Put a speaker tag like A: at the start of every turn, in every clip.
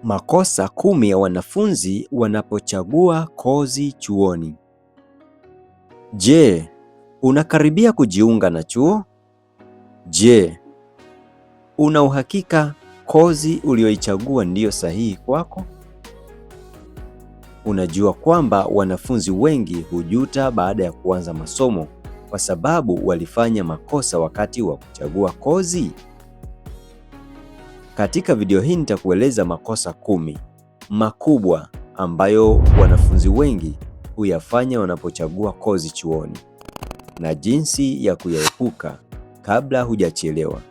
A: Makosa 10 ya wanafunzi wanapochagua kozi chuoni. Je, unakaribia kujiunga na chuo? Je, una uhakika kozi uliyoichagua ndiyo sahihi kwako? Unajua kwamba wanafunzi wengi hujuta baada ya kuanza masomo kwa sababu walifanya makosa wakati wa kuchagua kozi? Katika video hii nitakueleza makosa 10 makubwa ambayo wanafunzi wengi huyafanya wanapochagua kozi chuoni na jinsi ya kuyaepuka kabla hujachelewa.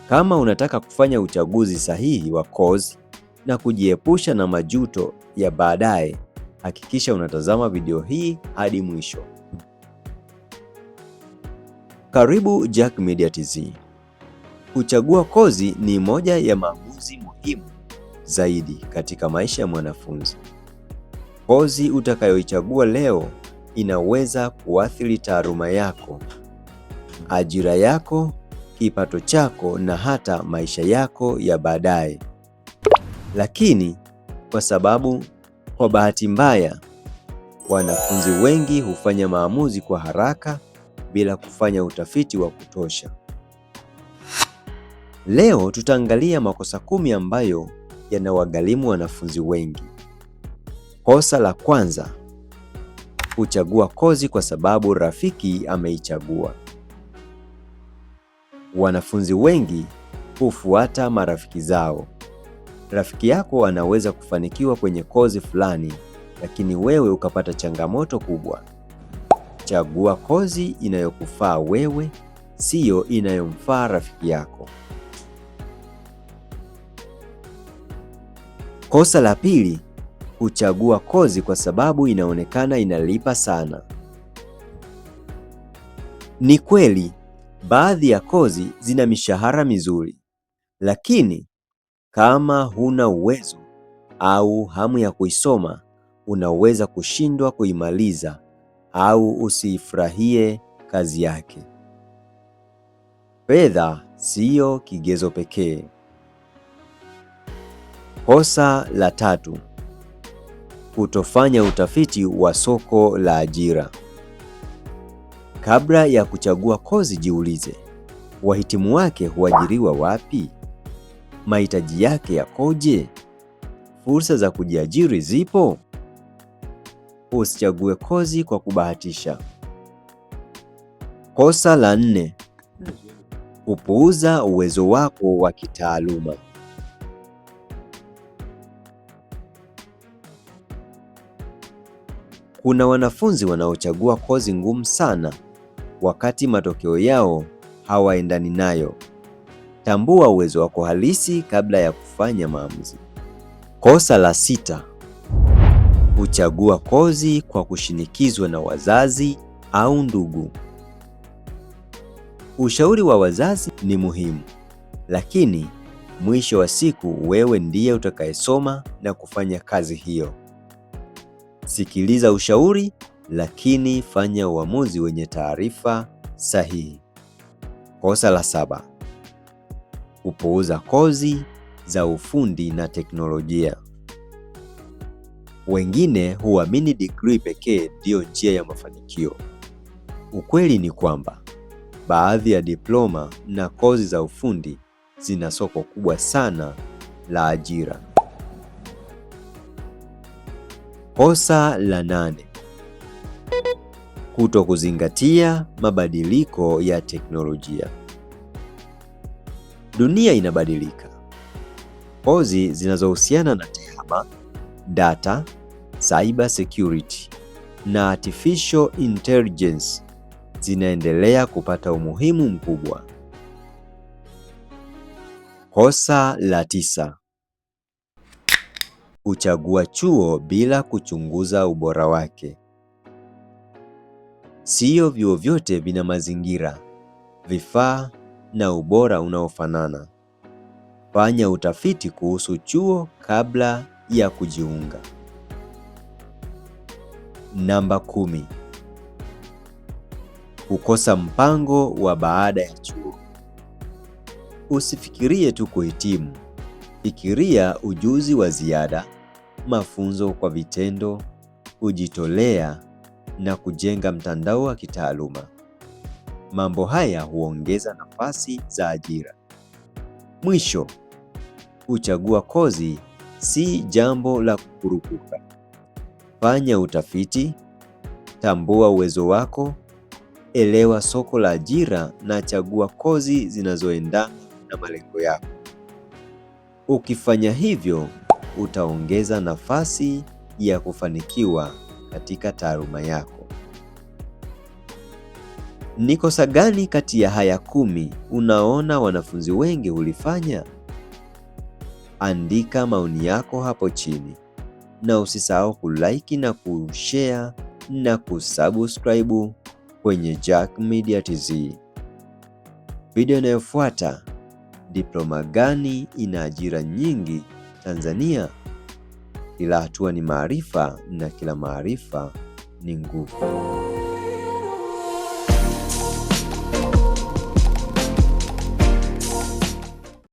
A: Kama unataka kufanya uchaguzi sahihi wa kozi na kujiepusha na majuto ya baadaye, hakikisha unatazama video hii hadi mwisho. Karibu Jack Media TZ. Kuchagua kozi ni moja ya maamuzi muhimu zaidi katika maisha ya mwanafunzi. Kozi utakayoichagua leo inaweza kuathiri taaluma yako, ajira yako, kipato chako na hata maisha yako ya baadaye. Lakini kwa bahati mbaya, wanafunzi wengi hufanya maamuzi kwa haraka bila kufanya utafiti wa kutosha. Leo tutaangalia makosa 10 ambayo yanawagharimu wanafunzi wengi. Kosa la kwanza, kuchagua kozi kwa sababu rafiki ameichagua. Wanafunzi wengi hufuata marafiki zao. Rafiki yako anaweza kufanikiwa kwenye kozi fulani, lakini wewe ukapata changamoto kubwa. Chagua kozi inayokufaa wewe, siyo inayomfaa rafiki yako. Kosa la pili, kuchagua kozi kwa sababu inaonekana inalipa sana. Ni kweli, baadhi ya kozi zina mishahara mizuri, lakini kama huna uwezo au hamu ya kuisoma, unaweza kushindwa kuimaliza au usifurahie kazi yake. Fedha siyo kigezo pekee. Kosa la tatu, kutofanya utafiti wa soko la ajira. Kabla ya kuchagua kozi, jiulize, wahitimu wake huajiriwa wapi? Mahitaji yake yakoje? Fursa za kujiajiri zipo? Usichague kozi kwa kubahatisha. Kosa la 4, kupuuza uwezo wako wa kitaaluma. Kuna wanafunzi wanaochagua kozi ngumu sana wakati matokeo yao hawaendani nayo. Tambua uwezo wako halisi kabla ya kufanya maamuzi. Kosa la 6, kuchagua kozi kwa kushinikizwa na wazazi au ndugu. Ushauri wa wazazi ni muhimu, lakini mwisho wa siku wewe ndiye utakayesoma na kufanya kazi hiyo. Sikiliza ushauri, lakini fanya uamuzi wenye taarifa sahihi. Kosa la 7, kupuuza kozi za ufundi na teknolojia. Wengine huamini degree pekee ndiyo njia ya mafanikio. Ukweli ni kwamba baadhi ya diploma na kozi za ufundi zina soko kubwa sana la ajira. Kosa la 8, kutokuzingatia mabadiliko ya teknolojia. Dunia inabadilika. Kozi zinazohusiana na tehama, data, cyber security na artificial intelligence zinaendelea kupata umuhimu mkubwa. Kosa la 9, kuchagua chuo bila kuchunguza ubora wake. Sio vyuo vyote vina mazingira, vifaa na ubora unaofanana. Fanya utafiti kuhusu chuo kabla ya kujiunga. Namba 10, kukosa mpango wa baada ya chuo. Usifikirie tu kuhitimu. Fikiria ujuzi wa ziada, mafunzo kwa vitendo, kujitolea na kujenga mtandao wa kitaaluma. Mambo haya huongeza nafasi za ajira. Mwisho, kuchagua kozi si jambo la kukurupuka. Fanya utafiti, tambua uwezo wako, elewa soko la ajira na chagua kozi zinazoendana na malengo yako. Ukifanya hivyo, utaongeza nafasi ya kufanikiwa katika taaluma yako. Ni kosa gani kati ya haya 10 unaona wanafunzi wengi hulifanya? Andika maoni yako hapo chini, na usisahau kulike na kushare na kusubscribe kwenye Jack Media TZ. Video inayofuata, diploma gani ina ajira nyingi Tanzania? Kila hatua ni maarifa na kila maarifa ni nguvu.